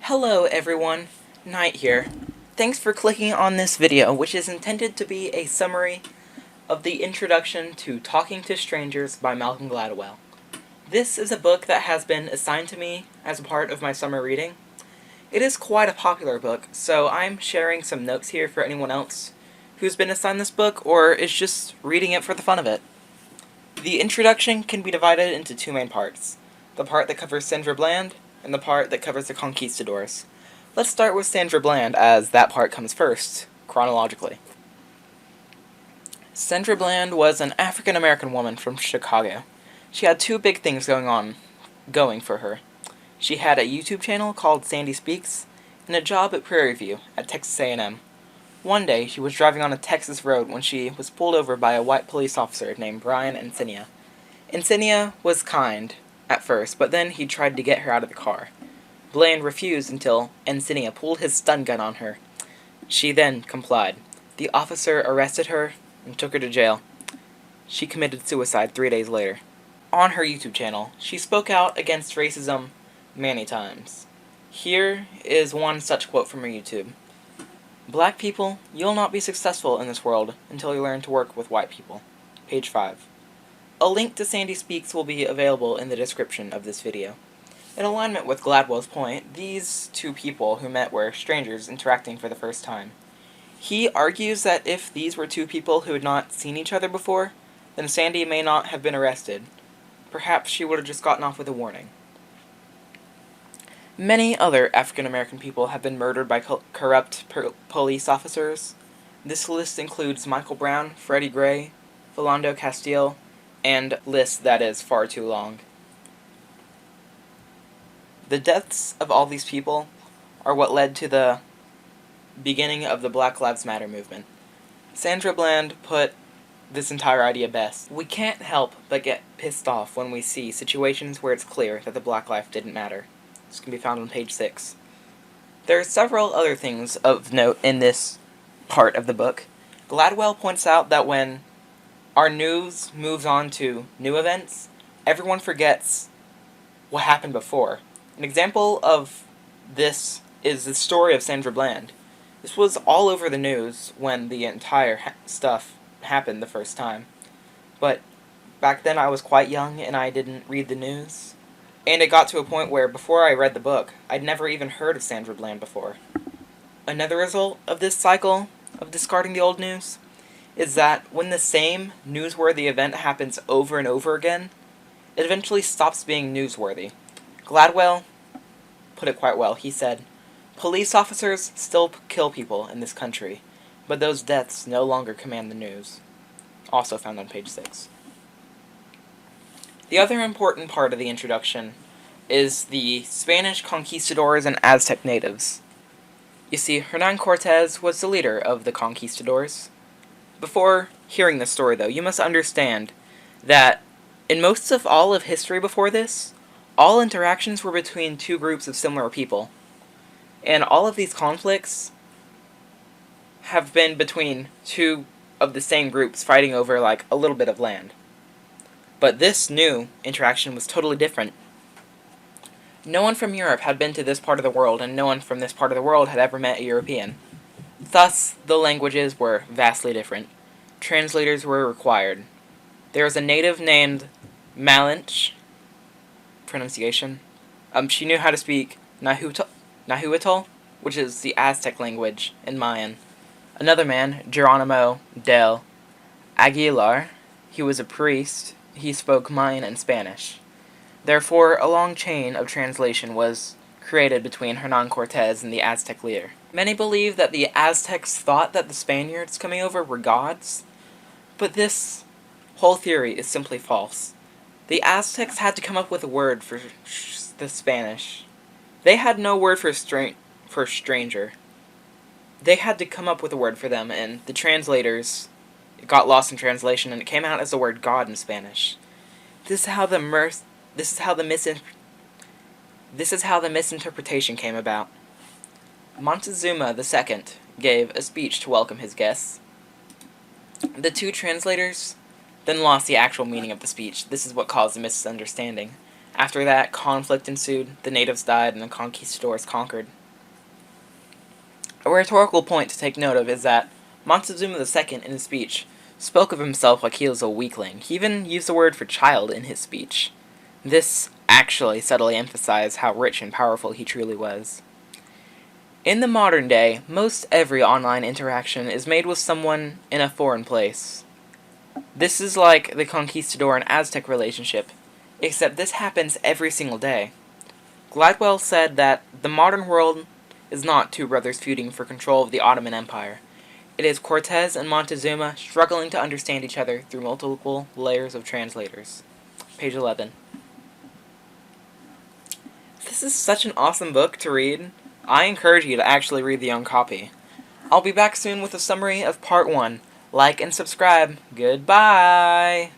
Hello everyone, Knight here. Thanks for clicking on this video, which is intended to be a summary of the introduction to Talking to Strangers by Malcolm Gladwell. This is a book that has been assigned to me as a part of my summer reading. It is quite a popular book, so I'm sharing some notes here for anyone else who's been assigned this book or is just reading it for the fun of it. The introduction can be divided into two main parts: the part that covers Sandra Bland and the part that covers the conquistadors. Let's start with Sandra Bland, as that part comes first, chronologically. Sandra Bland was an African-American woman from Chicago. She had two big things going for her. She had a YouTube channel called Sandy Speaks, and a job at Prairie View at Texas A&M. One day, she was driving on a Texas road when she was pulled over by a white police officer named Brian Encinia. Encinia was kind at first, but then he tried to get her out of the car. Bland refused until Encinia pulled his stun gun on her. She then complied. The officer arrested her and took her to jail. She committed suicide 3 days later. On her YouTube channel, she spoke out against racism many times. Here is one such quote from her YouTube. "Black people, you'll not be successful in this world until you learn to work with white people." Page 5. A link to Sandy Speaks will be available in the description of this video. In alignment with Gladwell's point, these two people who met were strangers interacting for the first time. He argues that if these were two people who had not seen each other before, then Sandy may not have been arrested. Perhaps she would have just gotten off with a warning. Many other African-American people have been murdered by corrupt police officers. This list includes Michael Brown, Freddie Gray, Philando Castile, and a list that is far too long. The deaths of all these people are what led to the beginning of the Black Lives Matter movement. Sandra Bland put this entire idea best. We can't help but get pissed off when we see situations where it's clear that the black life didn't matter. This can be found on page 6. There are several other things of note in this part of the book. Gladwell points out that when our news moves on to new events, everyone forgets what happened before. An example of this is the story of Sandra Bland. This was all over the news when the entire stuff happened the first time. But back then I was quite young and I didn't read the news. And it got to a point where before I read the book, I'd never even heard of Sandra Bland before. Another result of this cycle of discarding the old news is that when the same newsworthy event happens over and over again, it eventually stops being newsworthy. Gladwell put it quite well. He said, "Police officers still kill people in this country, but those deaths no longer command the news." Also found on page 6. The other important part of the introduction is the Spanish conquistadors and Aztec natives. You see, Hernan Cortez was the leader of the conquistadors. Before hearing this story, though, you must understand that in most of all of history before this, all interactions were between two groups of similar people. And all of these conflicts have been between two of the same groups fighting over, like, a little bit of land. But this new interaction was totally different. No one from Europe had been to this part of the world, and no one from this part of the world had ever met a European. Thus, the languages were vastly different. Translators were required. There was a native named Malinche, pronunciation. She knew how to speak Nahuatl, which is the Aztec language in Mayan. Another man, Geronimo del Aguilar, he was a priest. He spoke Mayan and Spanish. Therefore, a long chain of translation was created between Hernan Cortez and the Aztec leader. Many believe that the Aztecs thought that the Spaniards coming over were gods, but this whole theory is simply false. The Aztecs had to come up with a word for the Spanish. They had no word for stranger. They had to come up with a word for them, and the translators got lost in translation, and it came out as the word God in Spanish. This is how the misinterpretation came about. Montezuma II gave a speech to welcome his guests. The two translators then lost the actual meaning of the speech. This is what caused the misunderstanding. After that, conflict ensued, the natives died, and the conquistadors conquered. A rhetorical point to take note of is that Montezuma II, in his speech, spoke of himself like he was a weakling. He even used the word for child in his speech. This actually subtly emphasized how rich and powerful he truly was. In the modern day, most every online interaction is made with someone in a foreign place. This is like the conquistador and Aztec relationship, except this happens every single day. Gladwell said that the modern world is not two brothers feuding for control of the Ottoman Empire. It is Cortez and Montezuma struggling to understand each other through multiple layers of translators. Page 11. This is such an awesome book to read. I encourage you to actually read the own copy. I'll be back soon with a summary of Part 1. Like and subscribe. Goodbye!